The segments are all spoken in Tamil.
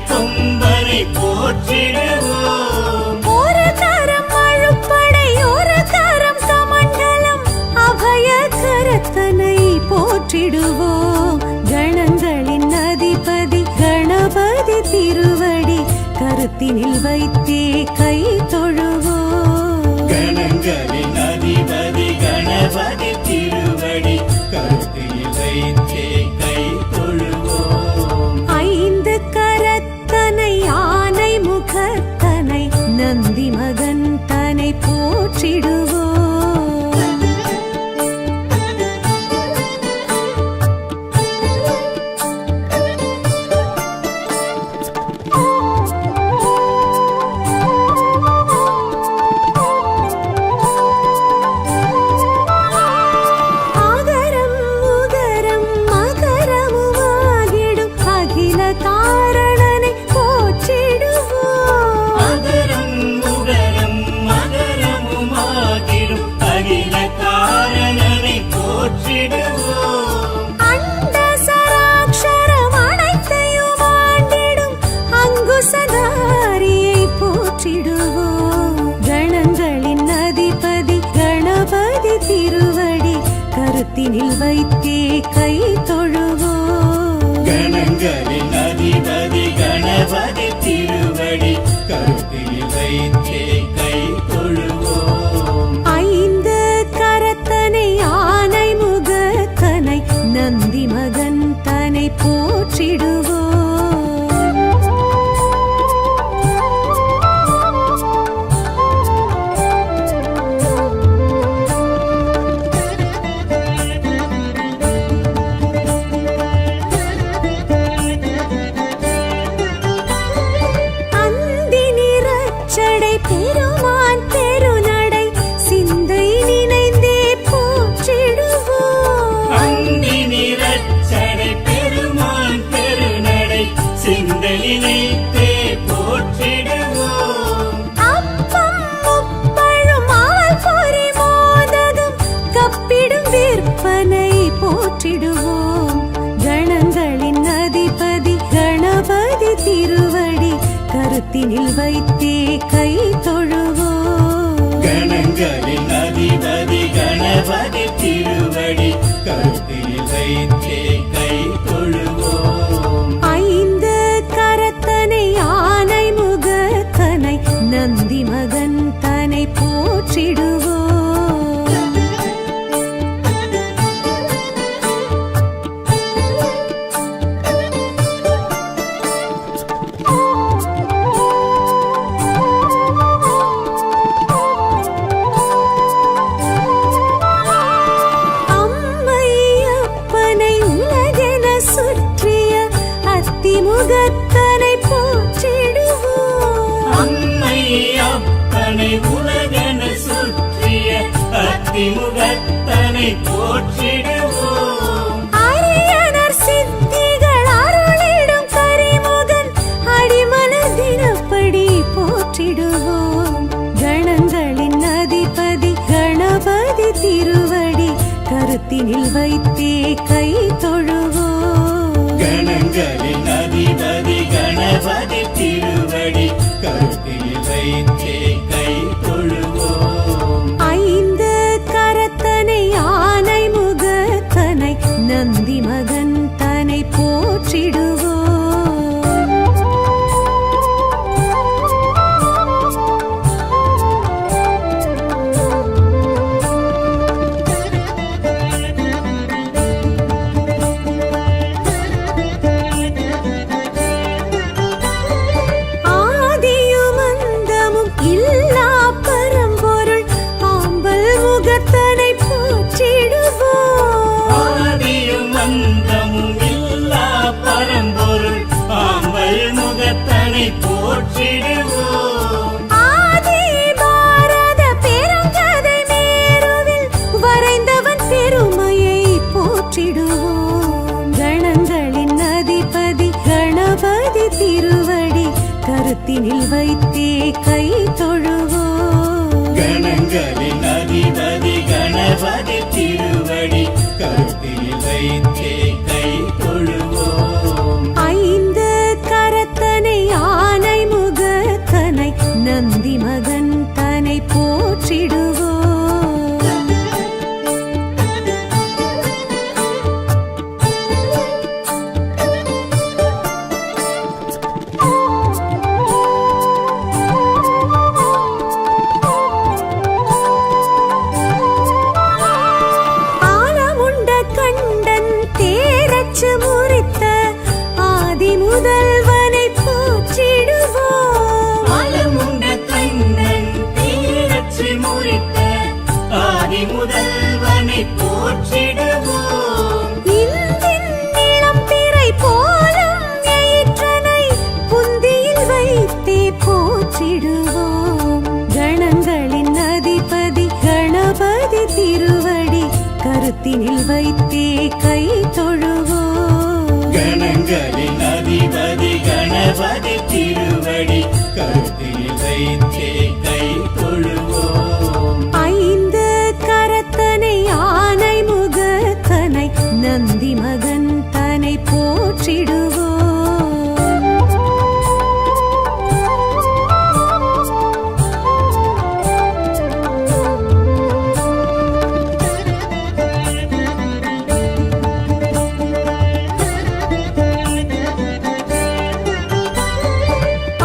கொம்பனை போற்றிடுவோம். ஒரு கரம் அழுப்படை ஒரு கரம் கமண்டலம் அபய கரத்தனை போற்றிடுவோம். கணங்களின் அதிபதி கணபதி திருவடி கருத்தினில் வைத்தே கை தொழுவோம். கணங்களின் அதிபதி கணபதி திருவடி கருத்தினில் வைத்தே கை தொழுவோம். ஐந்து கரத்தனை ஆனை முகத்தனை நந்தி மகன் தனை போற்றிடுவோம். கருத்தினில் வைத்தே கை தொழுவோம். கணங்களின் அதிபதி கணபதி திருவடி கருத்தினில் வைத்தே கை தொழுவோம். ஐந்து கரத்தனை ஆனை முகத்தனை நந்தி மகன் தனை போற்றிடுவோம். பெருமான் பெருநடை சிந்தை நினைந்தே போற்றிடுவோம். அந்தி நிறச்சடை பெருமான் பெருநடை சிந்தை நினைத்தே போற்றிடுவோம். அப்பம் முப்பழும் ஆல் பொறி மோதகம் கப்பிடும் விற்பனை போற்றிடுவோம். கணங்களின் அதிபதி கணபதி திருவடி கருத்தினில் வைத்தே கை தொழுவோம். கணங்களின் அதிபதி கணபதி திருவடி கருத்தினில் வைத்தே கை தொழுவோம். ஐந்து கரத்தனை ஆனை முகத்தனை நந்தி மகன் தனை போற்றிடுவோம். முகத்தனை போற்றிடுவோம். அம்மை அப்பனை உலகென சுற்றிய அத்திமுகத்தனை போற்றிடுவோம். அரியனர் சித்திகள் அருளிடும் கரிமுகன் அடிமலர் தினப்படி போற்றிடுவோம். கணங்களின் அதிபதி கணபதி திருவடி கருத்தினில் வைத்தே கை தொழுவோம். கணங்களின் அதிபதி கணபதி திருவடி கருத்தினில் வைத்தே கை தொழுவோம். ஐந்து கரத்தனை ஆனை முகத்தனை நந்தி மகன் தனை போற்றிடுவோம். போற்றிடுவோம். ஆதி பாரத பெருங்கதை மேருவில் வரைந்தவன் பெருமையை போற்றிடுவோம். கணங்களின் அதிபதி கணபதி திருவடி கருத்தினில் வைத்தே கை தொழுவோம். கணங்களின் அதிபதி கணபதி திருவடி கருத்தினில் வைத்தே கை தொழுவோம். ஐந்து கரத்தனை போற்றிடுவோம். கணங்களின் அதிபதி கணபதி திருவடி கருத்தினில் வைத்தே கை தொழுவோம். கணங்களின் அதிபதி கணபதி திருவடி கருத்தில் வைத்தே கை தொழுவோம். ஐந்து கரத்தனை ஆனை முகத்தனை நந்தி மகன் தனை போற்றிடுவோம்.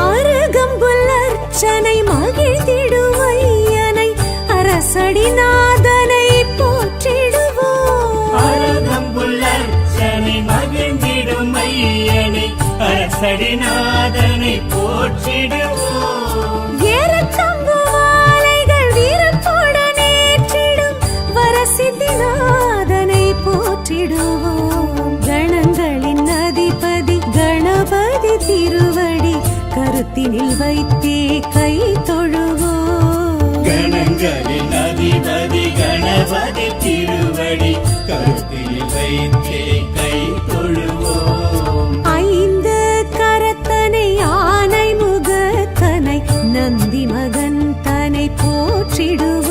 அருகம்புல்லர்ச்சனை மகிழ்ந்திடும் ஐயனை அரசடிநாதனை போற்றிடுவோம். அருகம்புல்லர்ச்சனை மகிழ்ந்திடும் ஐயனை அரசடிநாதனை போற்றிடுவோம். ஏறத்தம்பு மாலைகள் வீரத்துடன் ஏற்றிடும் வரசித்திநாதனை போற்றிடுவோம். கணங்களின் அதிபதி கணபதி திருவடி கருத்தினில் வைத்தே கை தொழுவோம். கணங்களின் அதிபதி கணபதி திருவடி கருத்தில் வைத்தே கை தொழுவோம். ஐந்து கரத்தனை ஆனை முகத்தனை நந்தி மகன் தனை போற்றிடுவோம்.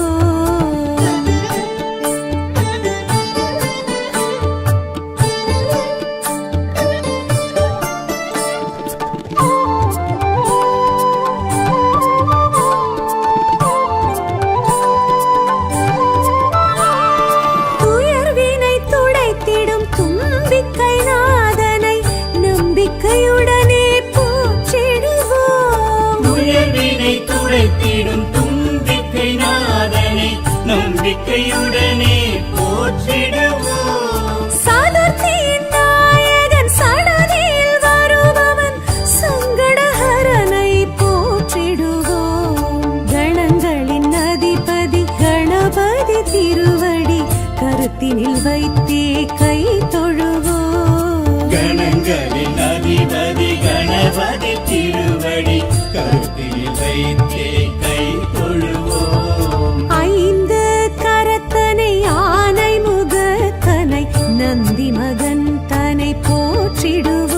துயர்வினை துடைத்திடும் தும்பிக்கை நாதனை நம்பிக்கையுடனே போற்றிடுவோம். துயர்வினை துடைத்திடும் தும்பிக்கை நாதனை நம்பிக்கையுடனே போற்றிடுவோம். சதுர்த்தியின் நாயகன் சடதியில் வருபவன் சங்கடஹரனை போற்றிடுவோம். கணங்களின் அதிபதி கணபதி திருவடி கருத்தினில் வைத்தே கை தொழுவோம். கணங்களின் அதிபதி கணபதி திருவடி கருத்தில் வைத்தே கை தொழுவோம். ஐந்து கரத்தனை ஆனை முகத்தனை நந்தி மகன் தனை போற்றிடுவோம்.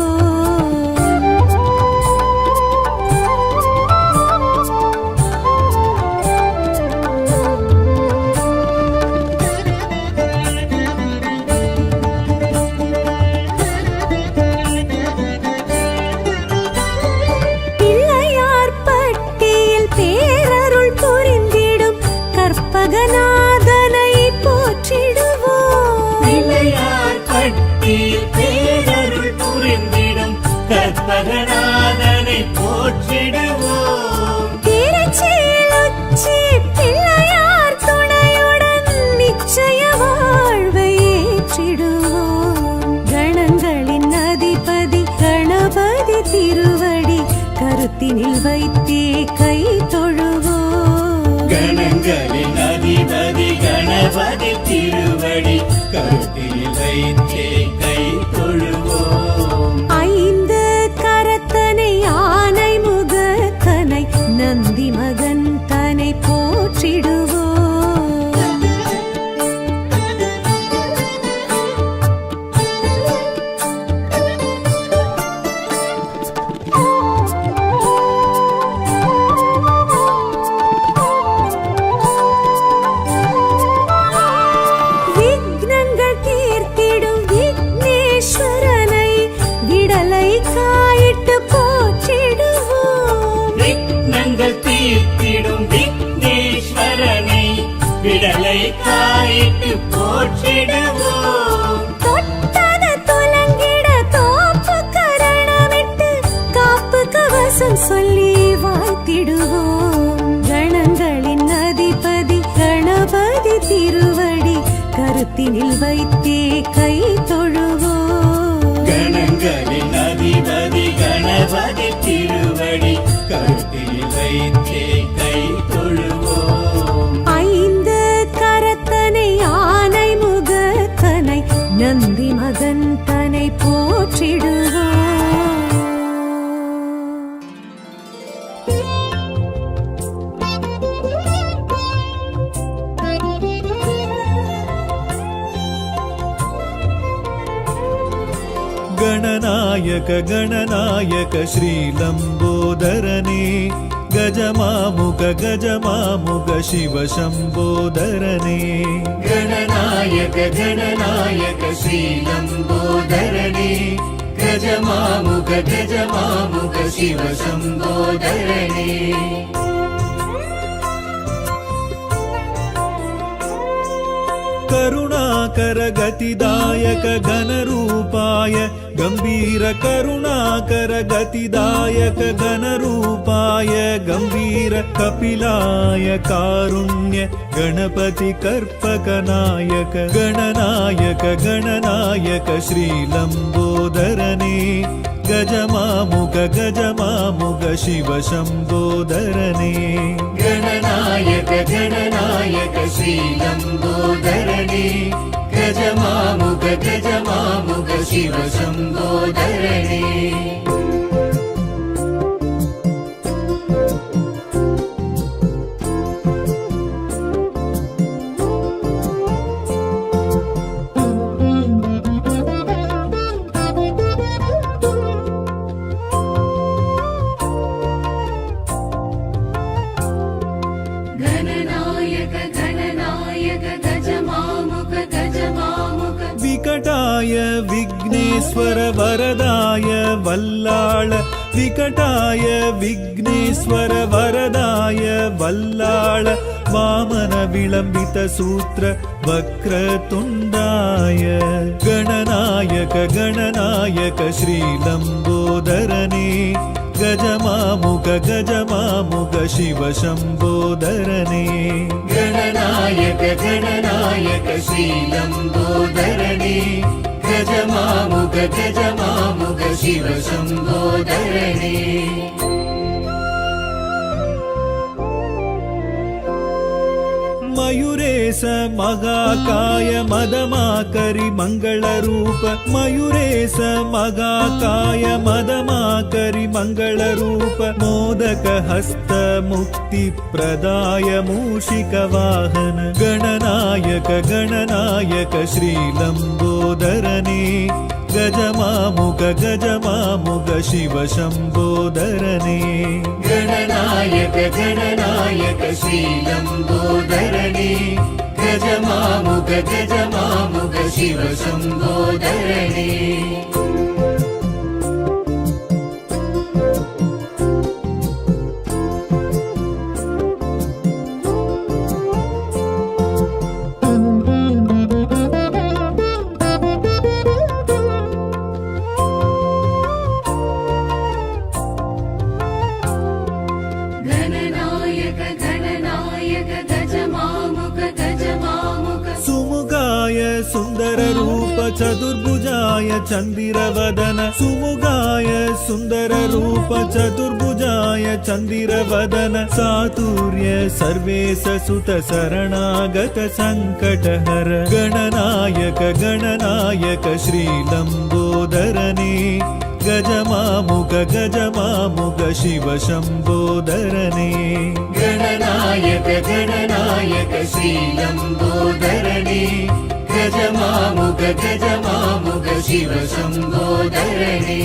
பிள்ளையார் பட்டியில் பேரருள் புரிந்திடும் கற்பகநாதனை போற்றிடுவோம். பிள்ளையார் பட்டியில் பேரருள் புரிந்திடும் கற்பகநாதனை போற்றிடுவோம். திருச்சியில் உச்சி பிள்ளையார் துணையுடன் நிச்சய வாழ்வை ஏற்றிடுவோம். கணங்களின் அதிபதி கணபதி திருவடி கருத்தினில் வைத்தே கை தொழுவோம். கணங்களின் அதிபதி கணபதி திருவடி கருத்தில் வைத்தே கை தொழுவோம். ஐந்து கரத்தனை ஆனை முகத்தனை நந்தி மகன் தனை போற்றிடுவோம். விக்னங்கள் தீர்த்திடும் விக்னேஸ்வரனை விடலை காயிட்டு போற்றிடுவோம். விக்னங்கள் தீர்த்திடும் விக்னேஸ்வரனை விடலை காயிட்டு போற்றிடுவோம். தொட்டத துலங்கிட தோப்பு கரணமிட்டு காப்பு கவசம் சொல்லி வாழ்த்திடுவோம். கணங்களின் அதிபதி கணபதி திருவடி கருத்தினில் வைத்தே கை தொழுவோம். கணங்களின் அதிபதி கணபதி திருவடி கருத்தில் வைத்தே கை தொழுவோம். ஐந்து கரத்தனை ஆனை முகத்தனை நந்தி மகன் தனை போற்றிடுவோம். गणनायक गणनायक श्रीलम्बोदरने गजमामुख गजमामुख शिव शम्बोदरने गणनायक गणनायक श्रीलम्बोदरने गजमामुख गजमामुख शिव शम्बोदरने करुणाकर गतिदायक घनरूपाय गंभीर करुणाकर गतिदायक घनरूपाय गंभीर कपिलाय कारुण्य गणपति कर्पक नायक गणनायक गणनायक श्रीलम्बोदरने गजमामुख गजमामुख शिव शम्बोदरने गणनायक गणनायक श्रीलम्बोदरने गजमामुख गजमामुख शिव शम्बोदरने विकटाय विघ्नेश्वर वरदाय वल्लाळ विकटाय विघ्नेश्वर वरदाय वल्लाळ वामन विलम्बित सूत्र वक्रतुण्डाय गणनायक गणनायक श्रीलम्बोदरने गजमामुख गजमामुख शिव शम्बोदरने गणनायक गणनायक श्रीलम्बोदरने गजमामुख गजमामुख शिव शम्बोदरने मयूरेश मगाकाय मदमाकरि मंगलरूप मयूरेश मगाकाय मदमाकरि मंगलरूप मोदक हस्त मुक्ति प्रदाय मूषिक वाहन गणनायक गणनायक श्रीलम्बोदरने गजमामुख गजमामुख शिव शम्बोदरने गणनायक गणनायक श्रीलम्बोदरने गजमामुख गजमामुख शिव शम्बोदरने सुंदर रूप चतुर्भुजाय चंदिरवदन सुमुगाय सुंदर रूप चतुर्भुजाय चंदिरवदन सातुर्य सर्वेश सुत शरणागत संकटहर गणनायक गणनायक श्रीलम्बोदरने गजमामुख गजमामुख शिव शम्बोदरने गणनायक गणनायक श्रीलम्बोदरने गजमामुख गजमामुख शिव शम्बोदरने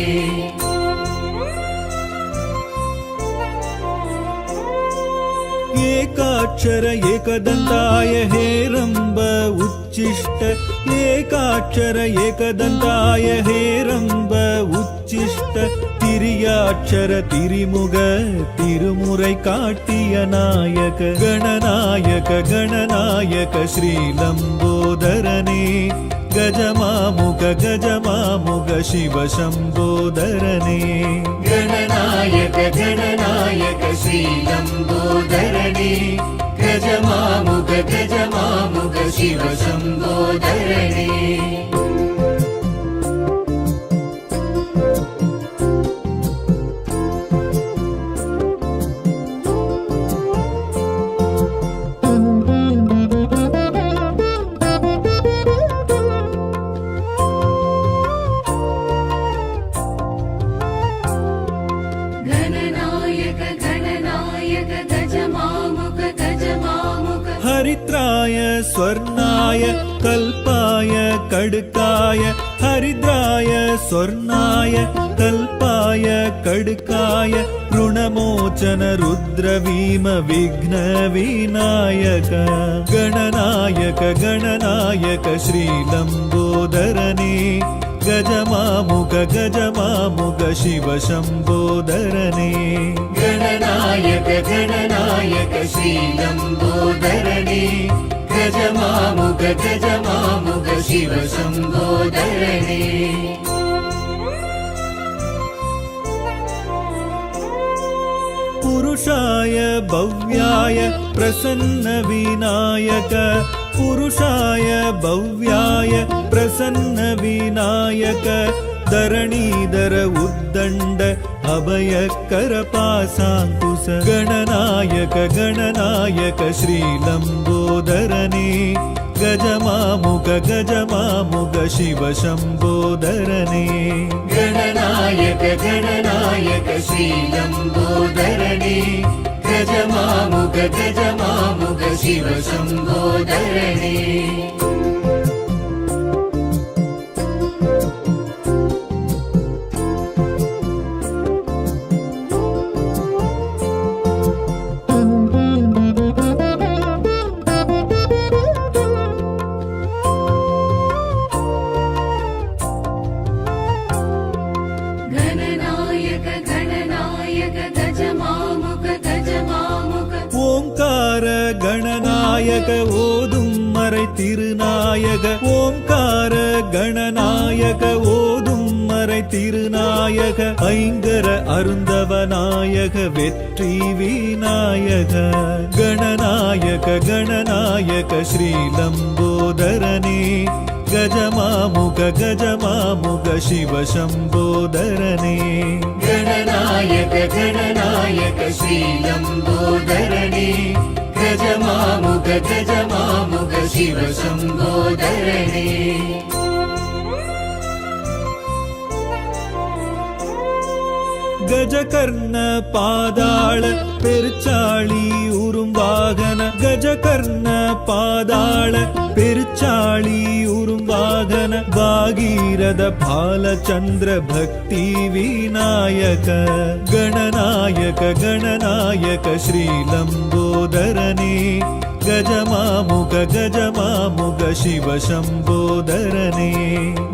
एकाक्षर एकदन्ताय हेरम्ब उच्चिष्ट एकाक्षर एकदन्ताय हेरम्ब उच्चिष्ट तिरियाक्षर तिरिमुग तिरुमुरै काटिय नायक गणनायक गणनायक श्रीलम्बोदरने गजमामुख गजमामुख शिव शम्बोदरने गणनायक गणनायक श्रीलम्बोदरने गजमामुख गजमामुख शिव शम्बोदरने हरित्राय स्वर्णाय कल्पाय कड्काय दरिद्राय स्वर्णाय कल्पाय कड्काय ऋणमोचन रुद्रवीम विघ्न विनायक गणनायक गणनायक श्रीलम्बोदरने गजमामुग गजमामुग शिव शम्बोदरने गणनायक गणनायक श्रीलम्बोदरने गजमामुग गजमामुग शिव शम्बोदरने पुरुषाय भव्याय प्रसन्न विनायक पुरुषाय भव्याय प्रसन्न विनायक धरणीधर उद्दण्ड अभयकर पासाङ्कुश गणनायक गणनायक श्रीलम्बोदरने गजमामुग गजमामुग शिव शम्बोदरने गणनायक गणनायक श्रीलम्बोदरने गजमामुग गजमामुग शिव शम्बोदरने ஓம்கார கணநாயக ஓதும் மறை திருநாயக ஓம்கார கணநாயக ஓதும் மறை திருநாயக ஐங்கர அருந்தவநாயக வெற்றி விநாயக கணநாயக கணநாயக ஸ்ரீலம்போதரனே गजमामुग गजमामुग शिव शम्बोदरने गणनायक गणनायक श्रीलम्बोदरने गजमामुग गजमामुग शिव शम्बोदरने गजकर्ण पादाळ पेर्चाळी उरुम्बागन गजकर्ण पादाळ पेर्चाळी उरुम्बागन भागीरथ बालचन्द्र भक्ति विनायक गणनायक गणनायक श्रीलम्बोदरने गजमामुग गजमामुग शिव शम्बोदरने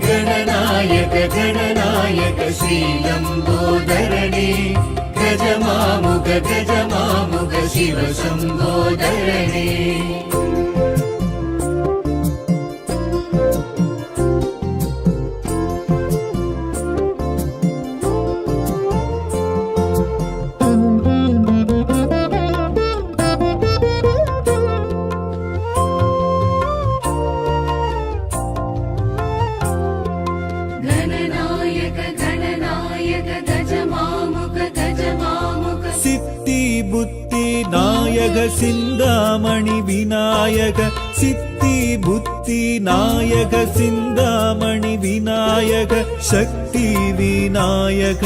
गणनायक गणनायक श्रीलम्बोदरने गजमामुग गजमामुग शिव शम्बोदरने नायक सिन्दामणि विनायक सिद्धि बुद्धि नायक सिन्दामणि विनायक शक्ति विनायक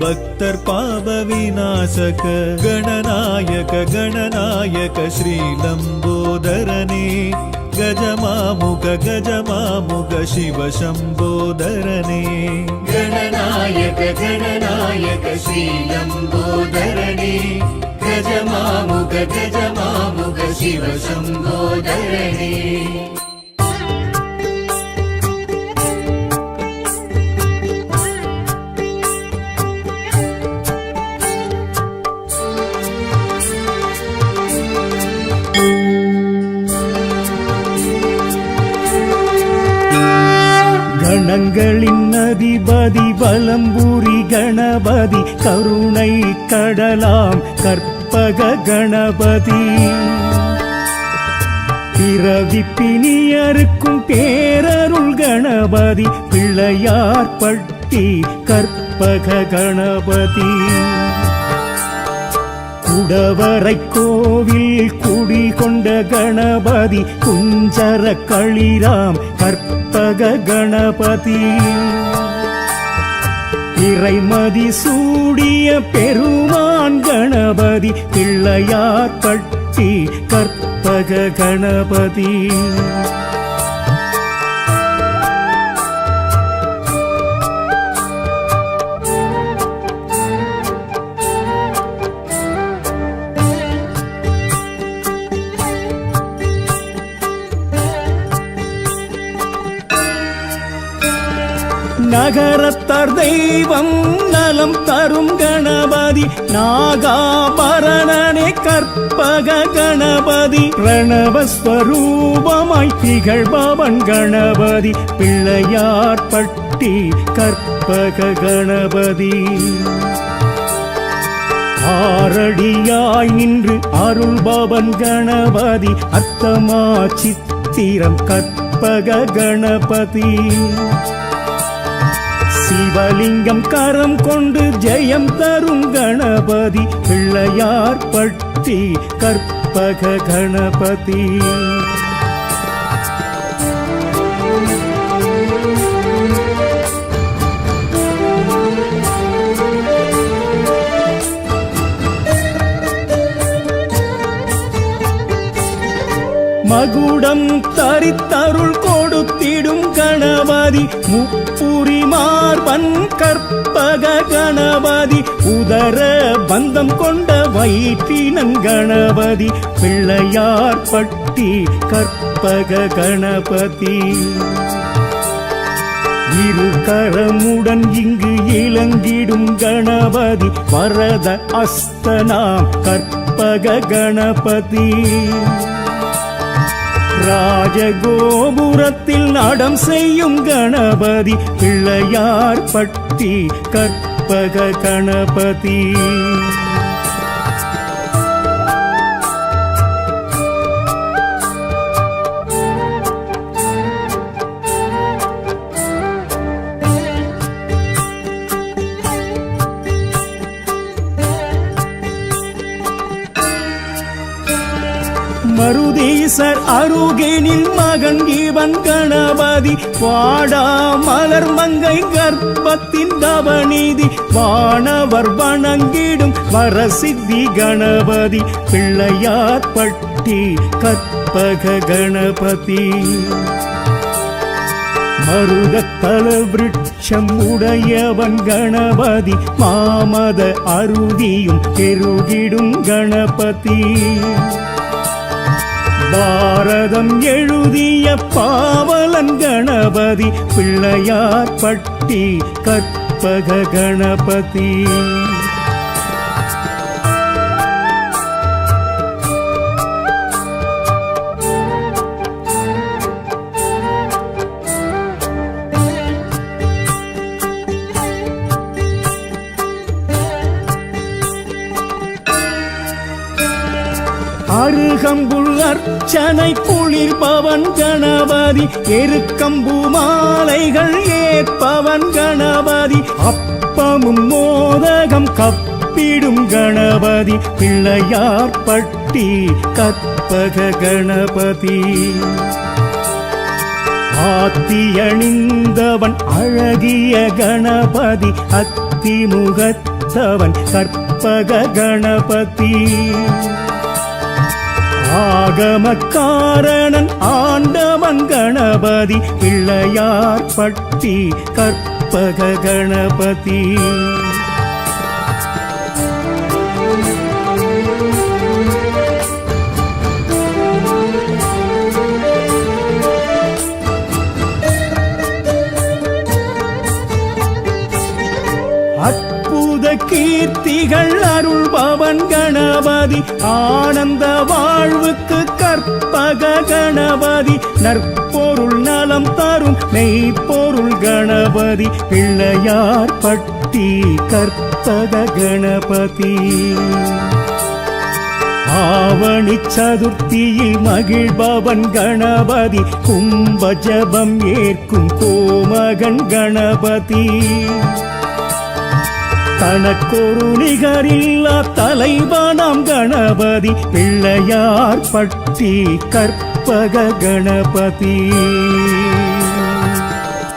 भक्तर पाप विनाशक गणनायक गणनायक श्रीलम्बोदरने गजमामुग गजमामुग शिव शम्बोदरने गणनायक गणनायक श्रीलम्बोदरने गजमामुग गजमामुग शिव शम्बोदरने கணங்களின் அதிபதி வலம்புரி கணபதி கருணை கடலாம் கற்பக கணபதி பிறவி பிணியருக்கும் பேரருள் கணபதி பிள்ளையார் பட்டி கற்பக கணபதி குடவரை கோவில் குடிகொண்ட கணபதி குஞ்சர களிராம் கற்பக கணபதி இறைமதி சூடிய பெருமான் கணபதி பிள்ளையார் பட்டி கற்பக கணபதி நகரத்தார் தெய்வம் நலம் தரும் கணபதி நாகாபரணனே கற்பக கணபதி பிரணவஸ்வரூபமாய் திகழ்பவன் கணபதி பிள்ளையார்பட்டி கற்பக கணபதி ஆரடியாய் நின்று அருள்பவன் கணபதி அத்தமா சித்திரம் கற்பக கணபதி சிவலிங்கம் கரம் கொண்டு ஜெயம் தரும் கணபதி பிள்ளையார்பட்டி கற்பக கணபதி மகுடம் தரித்தருள் கொடுத்திடும் கணபதி முப்புரி மார்பன் கற்பக கணபதி உதர பந்தம் கொண்ட வயிற்றினன் கணபதி பிள்ளையார்பட்டி கற்பக கணபதி இரு கரமுடன் இங்கு இளங்கிடும் கணபதி வரத அஸ்தனாம் கற்பக கணபதி ராஜகோபுரத்தில் நடம் செய்யும் கணபதி பிள்ளையார்பட்டி கற்பக கணபதி மருதீசர் அருகேனில் மகன் இவன் கணபதி வாடா மலர் மங்கை கர்ப்பத்தின் தவநீதி வானவர் வணங்கிடும் வரசித்தி கணபதி பிள்ளையார்பட்டி கற்பக கணபதி மருதத்தல விருட்சம் உடையவன் கணபதி மாமத அருதியும் பெருகிடும் கணபதி பாரதம் எழுதிய பாவலன் கணபதி பிள்ளையார்பட்டி கற்பக கணபதி அருகம்புல் அர்ச்சனை குளிர்பவன் கணபதி எருக்கம்பு மாலைகள் ஏற்பவன் கணபதி அப்பமும் மோதகம் கப்பிடும் கணபதி பிள்ளையார்பட்டி கற்பக கணபதி ஆத்தி அணிந்தவன் அழகிய கணபதி அத்திமுகத்தவன் கற்பக கணபதி ஆகமக்காரணன் ஆண்டவன் கணபதி பிள்ளையார்பட்டி கற்பக கணபதி அற்புத கீர்த்திகள் அருள்பவன் கணபதி ஆனந்த வாழ்வுக்கு கற்பக கணபதி நற்பொருள் நலம் தரும் மெய்ப்பொருள் கணபதி பிள்ளையார்பட்டி கற்பக கணபதி ஆவணி சதுர்த்தியில் மகிழ்பவன் கணபதி கும்ப ஜபம் ஏற்கும் கோமகன் கணபதி தனக்கொரு நிகரில்லா தலைவனாம் கணபதி பிள்ளையார்பட்டி கற்பக கணபதி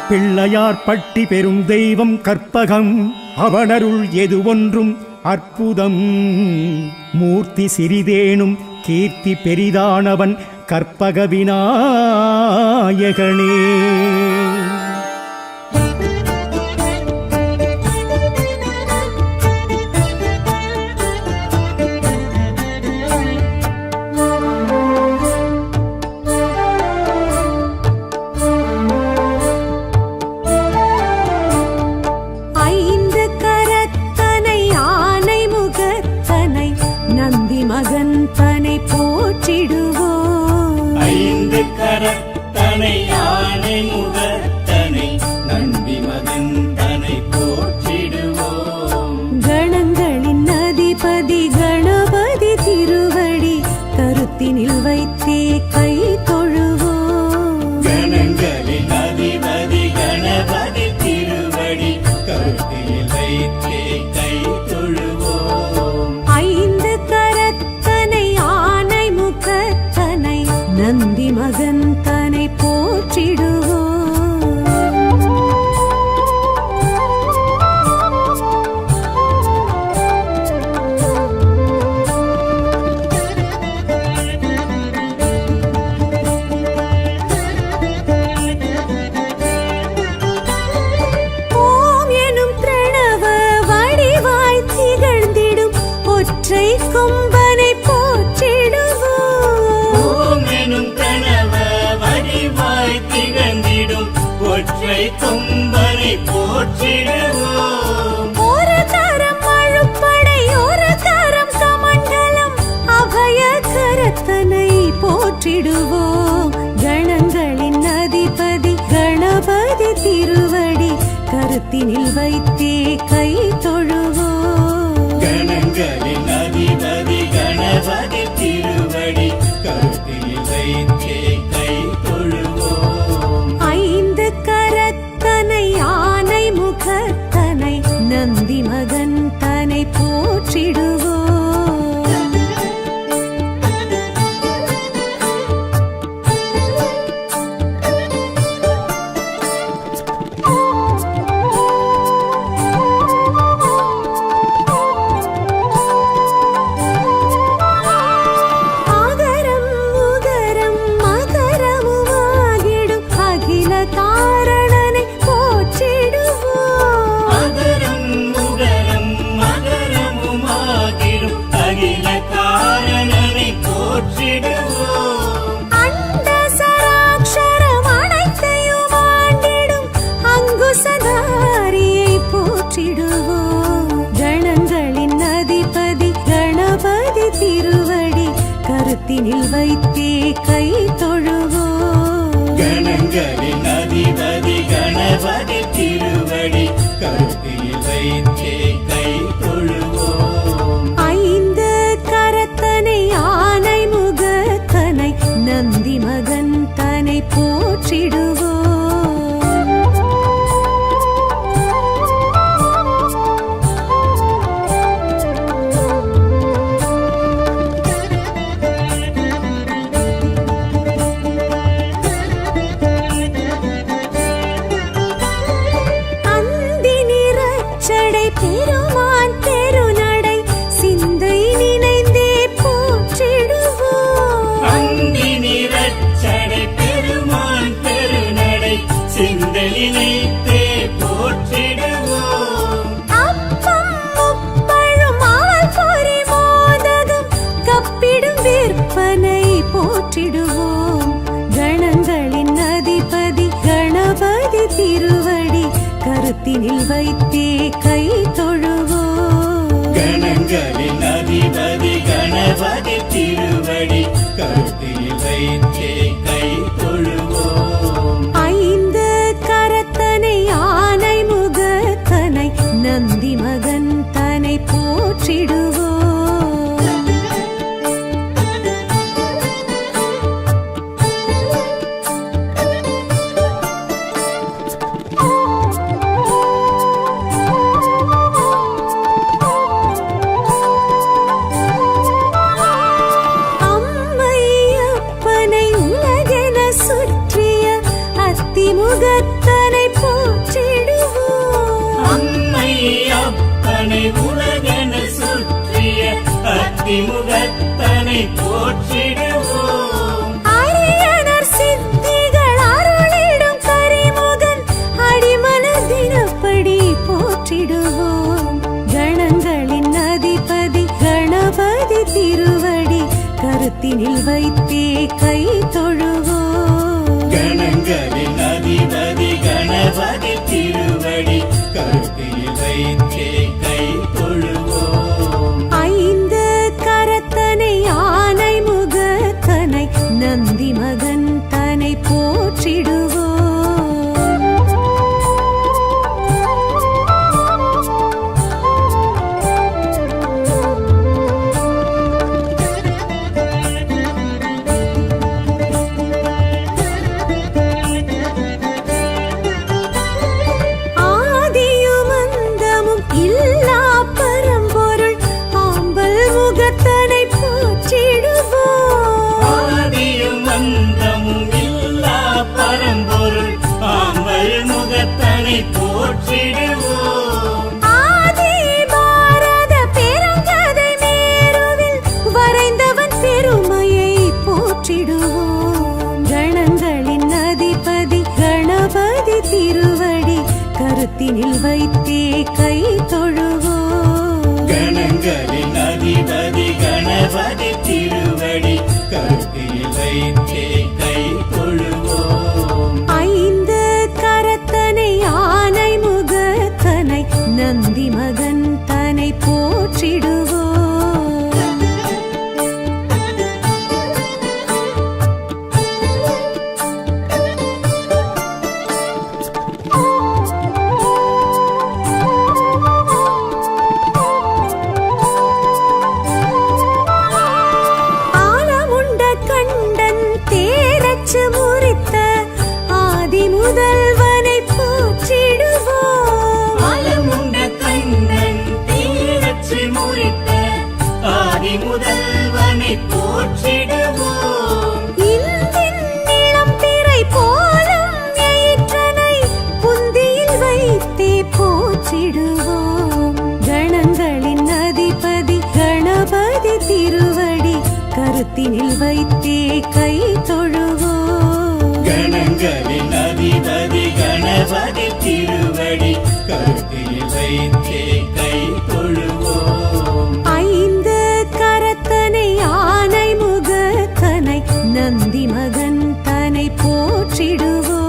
பிள்ளையார்பட்டி பெரும் தெய்வம் கற்பகம் அவனருள் எது ஒன்றும் அற்புதம் மூர்த்தி சிறிதேனும் கீர்த்தி பெரிதானவன் கற்பக விநாயகனே கரத்தனை யானை முகத்தனை நந்தி மகன் தனை போற்றிடுவோம். கணங்களின் அதிபதி கணபதி திருவடி கருத்தினில் வைத்தே கை தொழுவோம். கணங்களின் அதிபதி கணபதி திருவடி கருத்தில் வைத்தே கை தொழுவோம். ஐந்து கரத்தனை ஆனை முகத்தனை நந்தி மகன் தனை போற்றிடுவோம். ஓம் எனும் பிரணவ வடிவாய் திகழ்ந்திடும் ஒற்றை கொம்பனை போற்றிடுவோம். ஓம் எனும் கனவ வடிவாய் திகழ்ந்திடும் ஒற்றை கொம்பனை போற்றிடுவோம். ஒரு கரம் அழுப்படை ஒரு கரம் கமண்டலம் அபய கரத்தனை போற்றிடுவோம். கணங்களின் அதிபதி கணபதி திருவடி கருத்தினில் வைத்தே கை தொழுவோம். கணங்களின் அதிபதி கணபதி திருவடி கருத்தில் வைத்தே கை தொழுவோம். ஐந்து கரத்தனை ஆனை முகத்தனை நந்தி மகன் தனை போற்றிடுவோம். ஆகரம் உகரம் மகரமுமாகிடும் அகில காரணனை போற்றிடுவோம். அகரம் உகரம் மகரமுமாகிடும் அகில காரணனை போற்றிடுவோம். அண்ட சராட்சரம் அனைத்தையும் ஆண்டிடும் அங்குசதாரியை போற்றிடுவோம். கணங்களின் அதிபதி கணபதி திருவடி கருத்தினில் வைத்தே கை தொழுவோம். கணங்களின் அதிபதி கணபதி திருவடி கருத்தில் வைத்தே கை தொழுவோம். ஐந்து கரத்தனை ஆனை முகத்தனை நந்தி மகன் தனை போற்றிடுவோம். அந்தி நிறச்சடை பெருமான் பெருநடை சிந்தை நினைந்தே போற்றிடுவோம். அந்தி நிறச்சடை பெருமான் பெருநடை சிந்தலினைத்தே போற்றிடுவோம். அப்பம் முப்பழும் அவல் பொரி மோதகம் கப்பிடும் விற்பனை போற்றிடுவோம். கணங்களின் அதிபதி கணபதி திருவடி கருத்தினில் வைத்தே கை தொழுவோம். கணங்களின் அதிபதி கணபதி திருவடி கருத்தில் வைத்தே கை தொழுவோம். ஐந்து கரத்தனை ஆனை முகத்தனை நந்தி மகன் தனை போற்றிடுவோம். அம்மையப்பனை உலகென சுற்றிய அத்திமுகத்தனை போற்றிடுவோம். அம்மை அப்பனை உலகென சுற்றிய அத்திமுகத்தனை போற்றிடுவோம். அரியனர் சித்திகள் அருளிடும் கரிமுகன் அடிமலதினப்படி போற்றிடுவோம். கணங்களின் அதிபதி கணபதி திருவடி கருத்தினில் வைத்தே கை தொழுவோம். கணங்களின் அதிபதி கணபதி திருவடி கருத்தில் வைத்தே கை தொழுவோம். ஐந்து கரத்தனை ஆனை முகத்தனை நந்தி மகன் தனை போற்றிடுவோம். கருத்தினில் வைத்தே கை தொழுவோம். கணங்களின் அதிபதி கணபதி திருவடி கருத்தில் வைத்தே கை தொழுவோம். ஐந்து கரத்தனை ஆனை முகத்தனை நந்தி மகன் தனை போற்றிடுவோம். ஆலமுண்ட கண்டன் தேரச்சு முறித்த ஆதி முதல்வனை போற்றிடுவோம். ஆலமுண்ட கண்ணன் தீரச்சு முறித்த ஆதி முதல்வனை போற்றிடுவோம். இந்தின் நிலம் பிறை போலும் எயிற்றனை புந்தியில் வைத்தே போற்றிடுவோம். கணங்களின் அதிபதி கணபதி திருவடி கருத்தினில் வைத்தே கை தொழுவோம். கணங்களின் அதிபதி கணபதி திருவடி கருத்தில் வைத்தே கை தொழுவோம். ஐந்து கரத்தனை ஆனை முகத்தனை நந்தி மகன் தனை போற்றிடுவோம்.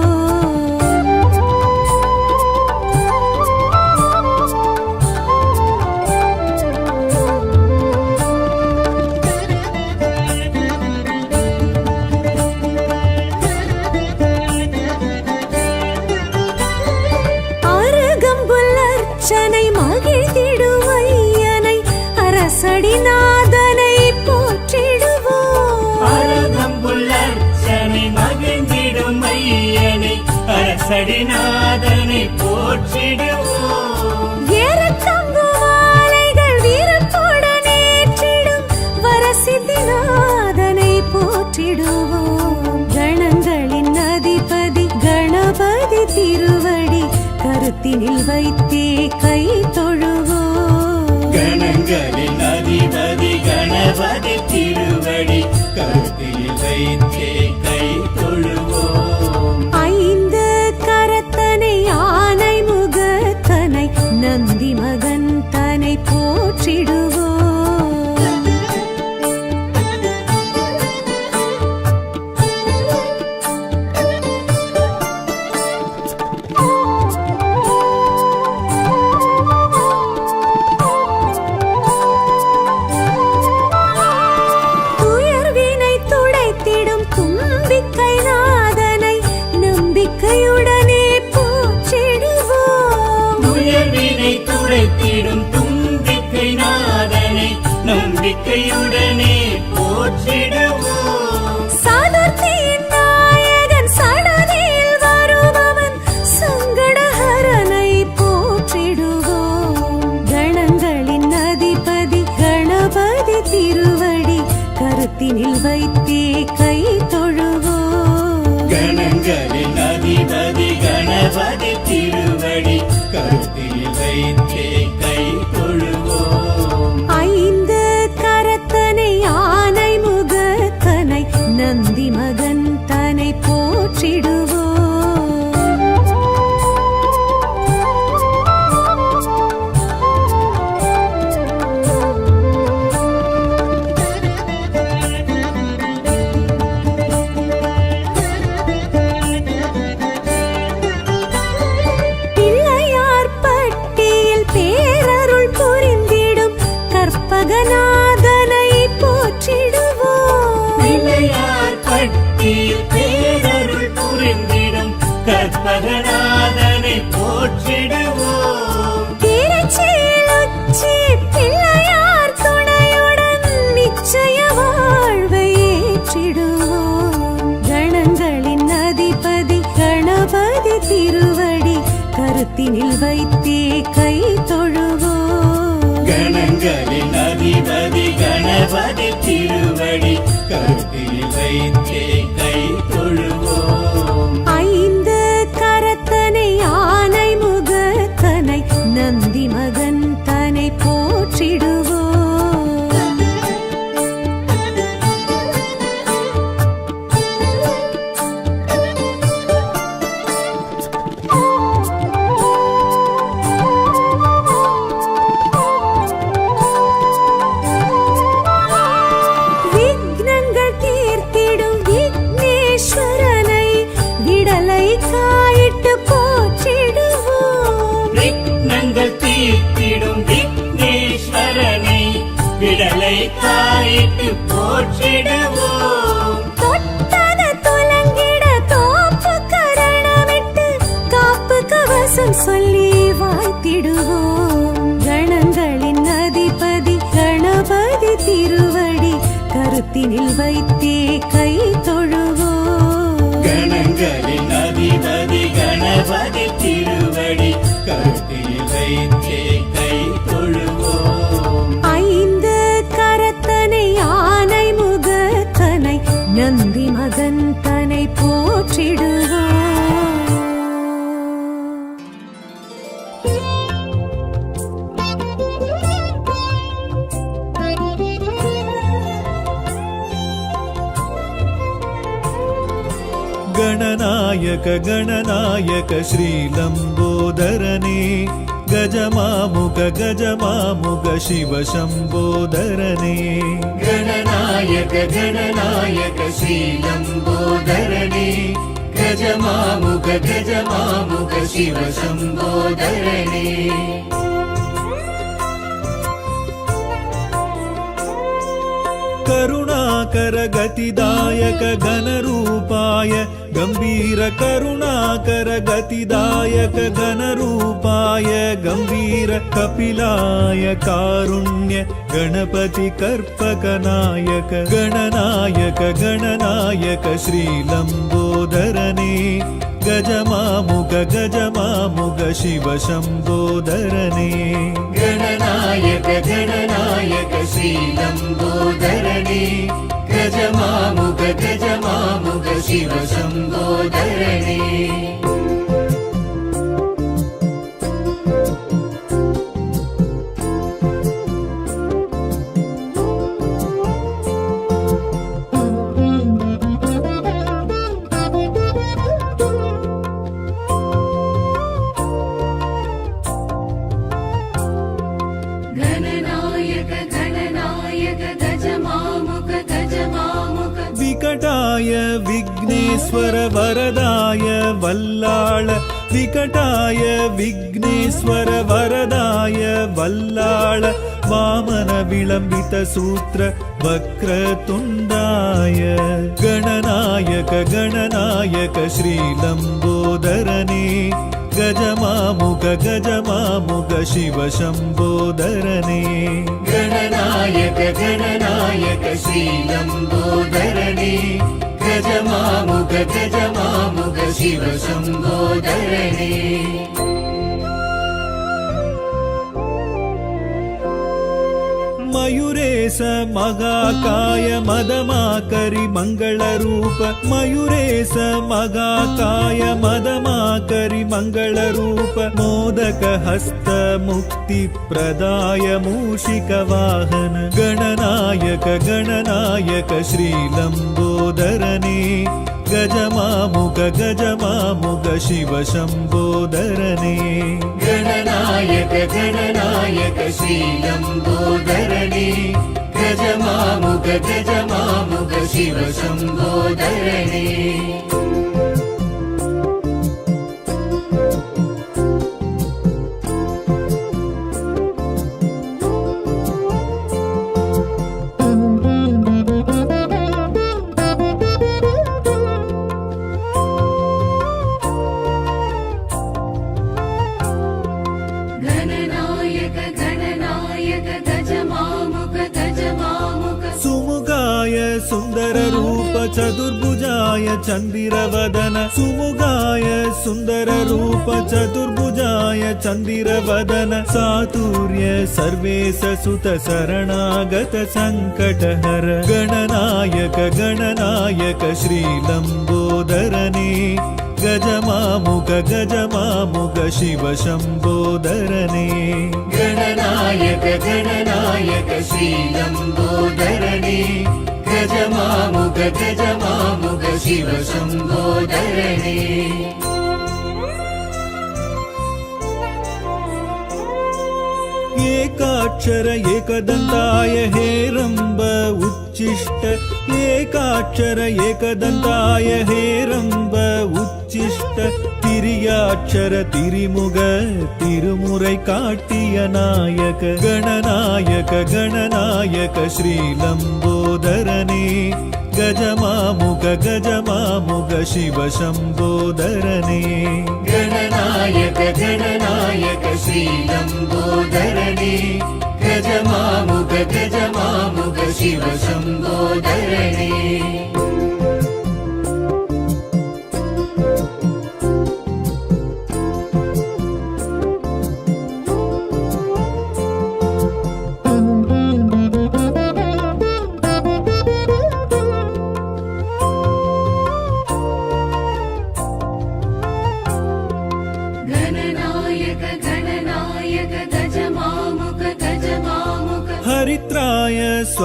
அருகம்புல் அர்ச்சனை மகிழ்ந்திடும் ஐயனை அரசடிநாதனை போற்றிடுவோம். அருகம்புல்லர்ச்சனை மகிழ்ந்திடும் ஐயனை அரசடிநாதனை போற்றிடுவோம். ஏறத்தங்கு மாலைகள் வீரத்துடன் ஏற்றிடும் வரசித்திநாதனை போற்றிடுவோம். கணங்களின் அதிபதி கணபதி திருவடி கருத்தினில் வைத்தே கை தொழுவோம். கணங்களின் அதிபதி கணபதி திருவடி கருத்தில் வைத்தே கை தொழுவோம். ஐந்து கரத்தனை ஆனை முகத்தனை நந்தி மகன் தனை போற்றிடுவோம். துயர்வினை துடைத்திடும் தும்பிக்கை நாதனை நம்பிக்கையுடனே போற்றிடுவோம். துயர்வினை துடைத்திடும் தும்பிக்கை நாதனை நம்பிக்கையுடனே போற்றிடுவோம். சதுர்த்தியின் நாயகன் சடதியில் வருபவன் சங்கடஹரனை போற்றிடுவோம். கணங்களின் அதிபதி கணபதி திருவடி கருத்தினில் வைத்தே கை தொழுவோம். கணங்களின் அதிபதி கணபதி திருவடி கருத்தில் வைத்தே கை தொழுவோம். ஐந்து கரத்தனை ஆனை முகத்தனை நந்தி மகன் தனை போற்றிடுவோம். பிள்ளையார் பட்டியில் பேரருள் புரிந்திடும் கற்பகநாதனை போற்றிடுவோம். பிள்ளையார் பட்டியில் பேரருள் புரிந்திடும் கற்பகநாதனை போற்றிடுவோம். திருச்சியில் உச்சி பிள்ளையார் துணையுடன் நிச்சய வாழ்வை ஏற்றிடுவோம். கணங்களின் அதிபதி கணபதி திருவடி கருத்தினில் வைத்தே கை தொழுவோம். கணங்களின் அதிபதி கணபதி திருவடி கருத்தில் வைத்தே கை தொழுவோம். ஐந்து கரத்தனை ஆனை முகத்தனை நந்தி மகன் தனை போற்றிடுவோம். கரத்தினில் வைத்தே கை தொழுவோம் கணங்களின் அதிபதி கணபதி திருவடி கருத்தில் வைத்தே கை தொழுவோம் ஐந்து கரத்தனை யானை முகத்தனை நந்தி மகன் தனை போற்றிடுவோம் ಗಣನಾಯಕ ಗಣನಾಯಕ ಶ್ರೀಲಂಬೋದರನೇ ಗಜಮಾಮುಗ ಗಜಮಾಮುಗ ಶಿವ ಶಂಬೋದರನೇ ಗಣನಾಯಕ ಗಣನಾಯಕ ಶ್ರೀಲಂಬೋದರನೇ ಗಜಮಾಮುಗ ಗಜಮಾಮುಗ ಶಿವ ಶಂಬೋದರನೇ ಕರುಣಾಕರ ಗತಿದಾಯಕ ಘನರೂಪಾಯ ಗಂಭೀರ ಕರುಣಾಕರ ಗತಿದಾಯಕ ಘನರೂಪಾಯ ಗಂಭೀರ ಕಪಿಲಾಯ ಕಾರುಣ್ಯ ಗಣಪತಿ ಕರ್ಪಕ ನಾಯಕ ಗಣನಾಯಕ ಗಣನಾಯಕ ಶ್ರೀಲಂಬೋದರನೇ ಗಜಮಾಮುಗ ಗಜಮಾಮುಗ ಶಿವ ಶಂಬೋದರನೇ ಗಣನಾಯಕ ಗಣನಾಯಕ ಶ್ರೀಲಂಬೋದರನೇ ಗಜಮಾಮುಗ ಗಜಮಾಮುಗ ಶಿವ ಶಂಬೋದರನೇ विकटाय विघ्नेश्वर वरदाय वल्लाळ विकटाय विघ्नेश्वर वरदाय वल्लाळ वामन विलंबित सूत्र वक्रतुण्डाय गणनायक गणनायक श्रीलंबोदरने गजमामुग गजमामुग शिव शंबोदरने गणनायक गणनायक श्रीलंबोदरने गजमामुग गजमामुग शिव शंबोदरने मयूरेश मगाकाय मदमाकरि मंगलरूप मयूरेश मगाकाय मदमाकरि मंगलरूप मोदक हस्त मुक्ति प्रदाय मूषिक वाहन गणनायक गणनायक श्रीलंबोदरने गजमामुग गजमामुग शिव शंबोदरने गणनायक गणनायक श्रीलंबोदरने गजमामुग गजमामुग शिव शंबोदरने सुंदर रूप चतुर्भुजाय चंदिरवदन सुमुगाय सुंदर रूप चतुर्भुजाय चंदिरवदन सातुर्य सर्वेश सुत शरणागत संकटहर गणनायक गणनायक श्रीलंबोदरने गजमामुग गजमामुग शिव शंबोदरने गणनायक गणनायक श्रीलंबोदरने गजमामुग गजमामुग शिव शंबोदरने एकाक्षर एकदंताय हेरंब उच्चिष्ट एकाक्षर एकदंताय हेरंब उच्चिष्ट तिरियाक्षर तिरिमुग तिरुमुरै काटिय नायक गणनायक गणनायक श्रीलंबोदरने गजमामुग गजमामुग शिव शंबोदरने गणनायक गणनायक श्रीलंबोदरने गजमामुग गजमामुग शिव शंबोदरने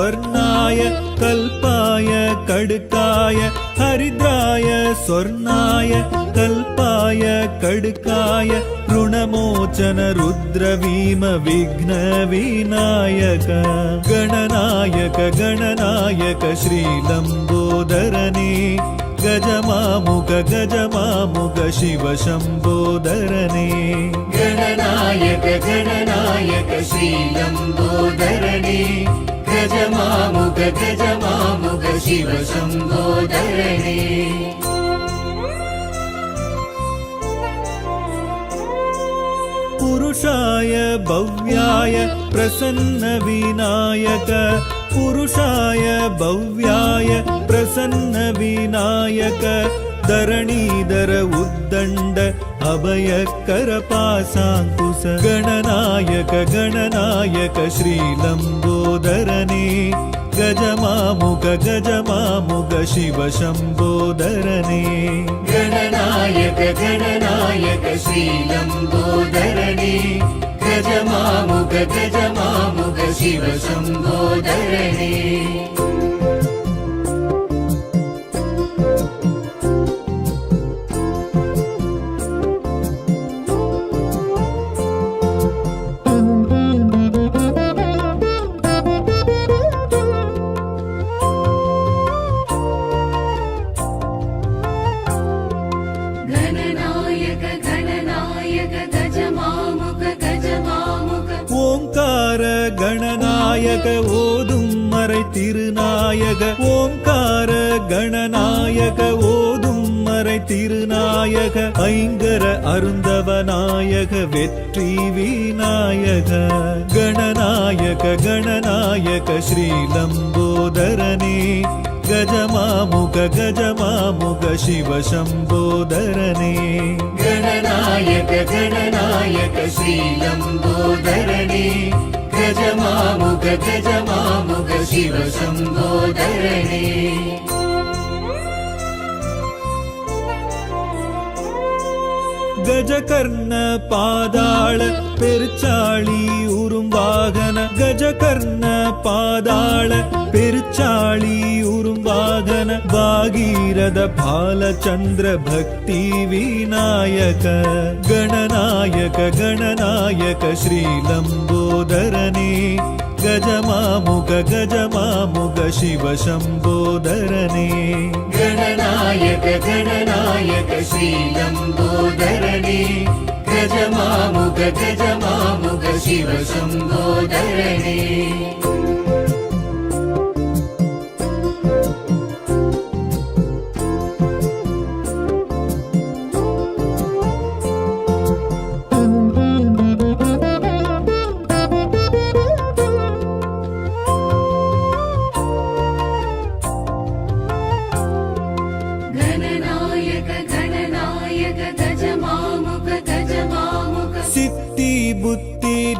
स्वर्णाय कल्पाय कड्काय हरिद्राय स्वर्णाय कल्पाय कड्काय ऋणमोचन रुद्रवीम विघ्न विनायक गणनायक गणनायक श्रीलम्बोदरने गजमामुग गजमामुग शिव शम्बोदरने गणनायक गणनायक श्रीलम्बोदरने गजमामुग गजमामुग शिव शम्बोदरने पुरुषाय भव्याय प्रसन्न विनायक पुरुषाय भव्याय प्रसन्न विनायक धरणीधर उद्दण्ड अभयकर पासाङ्कुश गणनायक गणनायक श्रीलम्बोदरने गजमामुग गजमामुग शिव शम्बोदरने गणनायक गणनायक श्रीलम्बोदरने गजमामुग गजमामुग शिव शम्बोदरने ஓங்கார கணநாயக ஓதும் மறை திருநாயக ஓங்கார கணநாயக ஓதும் மறை திருநாயக ஐங்கர அருந்தவநாயக வெற்றி விநாயக கணநாயக கணநாயக ஸ்ரீலம்போதரனே गजमामुग गजमामुग शिव शम्बोदरने गणनायक गणनायक श्रीलम्बोदरने गजमामुग गजमामुग शिव शम्बोदरने गजकर्ण पादाळ पेरुचाळी उरुम वाहन गजकर्ण पादाळ पेरुचाळी उरुम वाहन भागीरथ बालचन्द्र भक्ति विनायक गणनायक गणनायक श्रीलम्बोदरने गजमामुग गजमामुग शिव शम्बोदरने गणनायक गणनायक श्रीलम्बोदरने गजमामुग गजमामुग शिव शम्बोदरने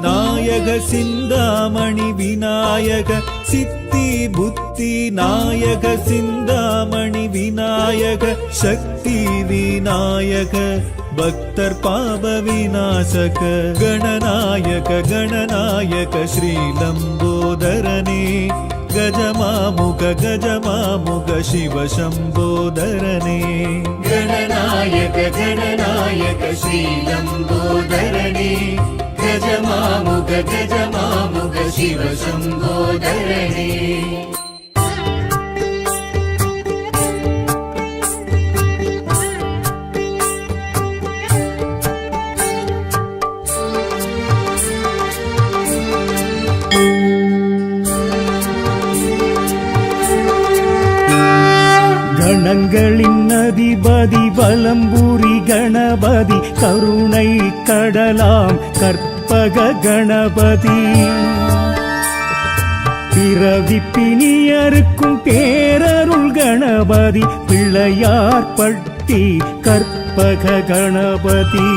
नायक सिन्दामणि विनायक सिद्धि बुद्धि नायक सिन्दामणि विनायक शक्ति विनायक भक्तर पाप विनाशक गणनायक गणनायक श्रीलम्बोदरने गजमामुग गजमामुग शिव शम्बोदरने गणनायक गणनायक श्रीलम्बोदरने गजमामुग गजमामुग शिव शम्बोदरने கணங்களின் அதிபதி வலம்புரி கணபதி கருணை கடலாம் கற்பக கணபதி பிறவிப்பினியருக்கும் பேரருள் கணபதி பிள்ளையார் பட்டி கற்பக கணபதி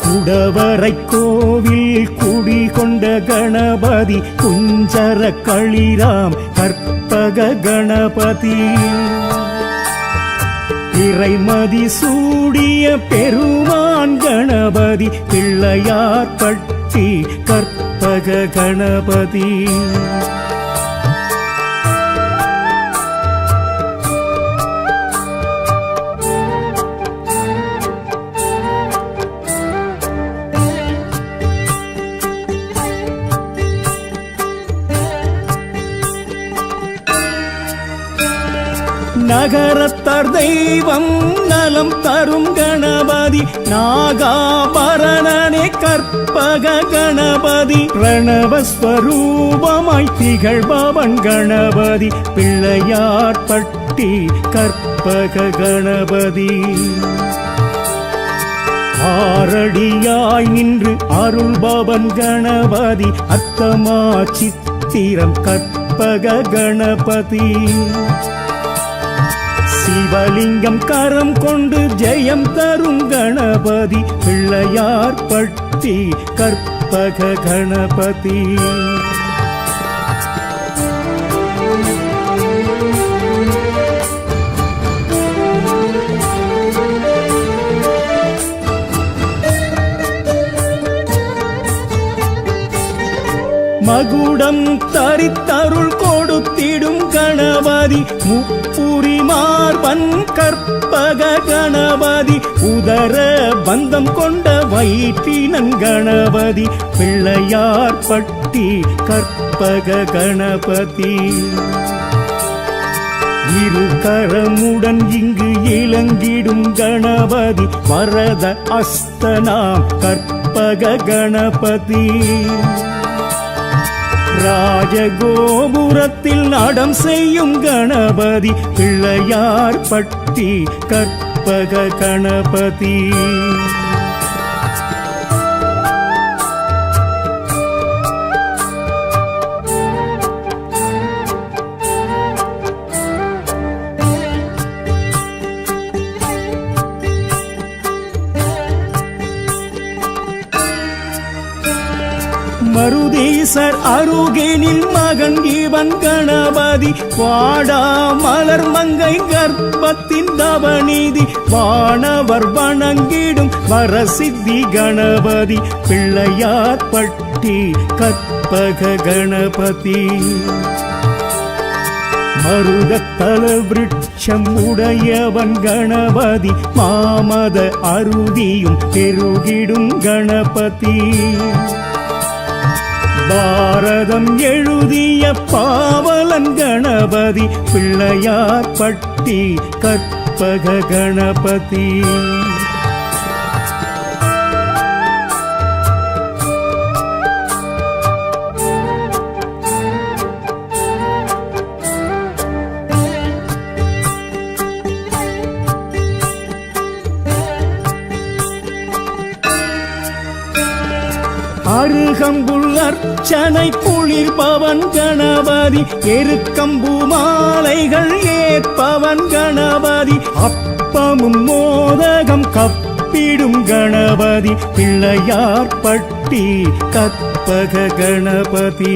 குடவரை கோவில் குடிகொண்ட கணபதி குஞ்சர களிராம் கற்பக கணபதி இறைமதி சூடிய பெருமான் கணபதி பிள்ளையார் பட்டி கற்பக கற்பக கணபதி. நகரத்தார் தெய்வம் நலம் தரும் கணபதி, நாகாபரணனே கற்பக கணபதி. பிரணவஸ்வரூபமாய் திகழ்பவன் கணபதி, பிள்ளையார்பட்டி கற்பக கணபதி. ஆரடியாய் நின்று அருள்பவன் கணபதி, அத்தமா சித்திரம் கற்பக கணபதி. சிவலிங்கம் கரம் கொண்டு ஜெயம் தரும் கணபதி, பிள்ளையார்பட்டி கற்பக கணபதி. மகுடம் தரித்தருள் கொடுத்திடும் கணபதி, முப்புரி மார்பன் கற்பக கணபதி. உதர பந்தம் கொண்ட வயிற்றினன் கணபதி, பிள்ளையார்பட்டி கற்பக கணபதி. இரு கரமுடன் இங்கு இலங்கிடும் கணபதி, வரத அஸ்தனாம் கற்பக கணபதி. ராஜகோபுரத்தில் நடம் செய்யும் கணபதி, பிள்ளையார்பட்டி கற்பக கணபதி. மருதீசர் அருகேனில் மகன் இவன் கணபதி, வாடா மலர் மங்கை கர்ப்பத்தின் தவநீதி. வானவர் வணங்கிடும் வரசித்தி கணபதி, பிள்ளையார்பட்டி கற்பக கணபதி. மருதத்தல விருட்சம் உடையவன் கணபதி, மாமத அருதியும் பெருகிடும் கணபதி. பாரதம் எழுதிய பாவலன் கணபதி, பிள்ளையார்பட்டி கற்பக கணபதி. அருகம்புல் அர்ச்சனை குளிர்பவன் கணபதி, எருக்கம்பு மாலைகள் ஏற்பவன் கணபதி. அப்பமும் மோதகம் கப்பிடும் கணபதி, பிள்ளையார்பட்டி கற்பக கணபதி.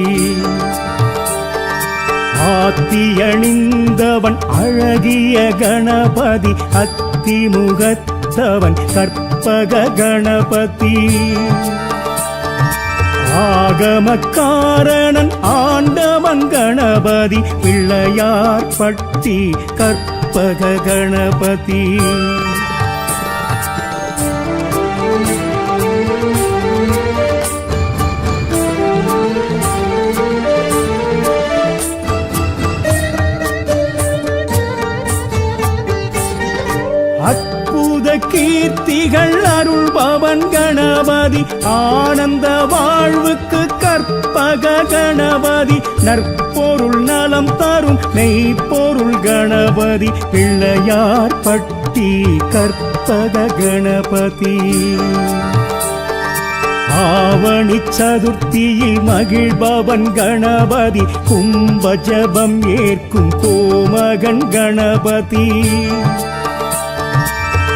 ஆத்தியணிந்தவன் அழகிய கணபதி, அத்திமுகத்தவன் கற்பக கணபதி. ஆகமக்காரணன் ஆண்டவன் கணபதி, பிள்ளையார்பட்டி கற்பக கணபதி. அற்புத கீர்த்திகள் அருள்பவன் கணபதி, ஆனந்த வாழ்வுக்கு கற்பக கணபதி. நற்பொருள் நலம் தரும் மெய்ப்பொருள் கணபதி, பிள்ளையார்பட்டி கற்பக கணபதி. ஆவணி சதுர்த்தியில் மகிழ்பவன் கணபதி, கும்ப ஜபம் ஏற்கும் கோமகன் கணபதி.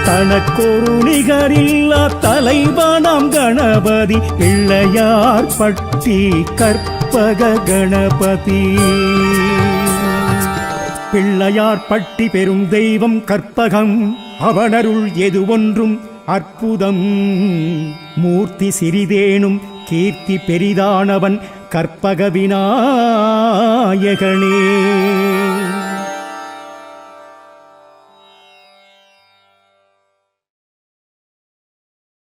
தனக்கொரு நிகரில்லா தலைவனாம் கணபதி, பிள்ளையார்பட்டி கற்பக கணபதி. பிள்ளையார்பட்டி பெரும் தெய்வம் கற்பகம், அவனருள் எது ஒன்றும் அற்புதம் மூர்த்தி சிறிதேனும் கீர்த்தி பெரிதானவன் கற்பக விநாயகனே.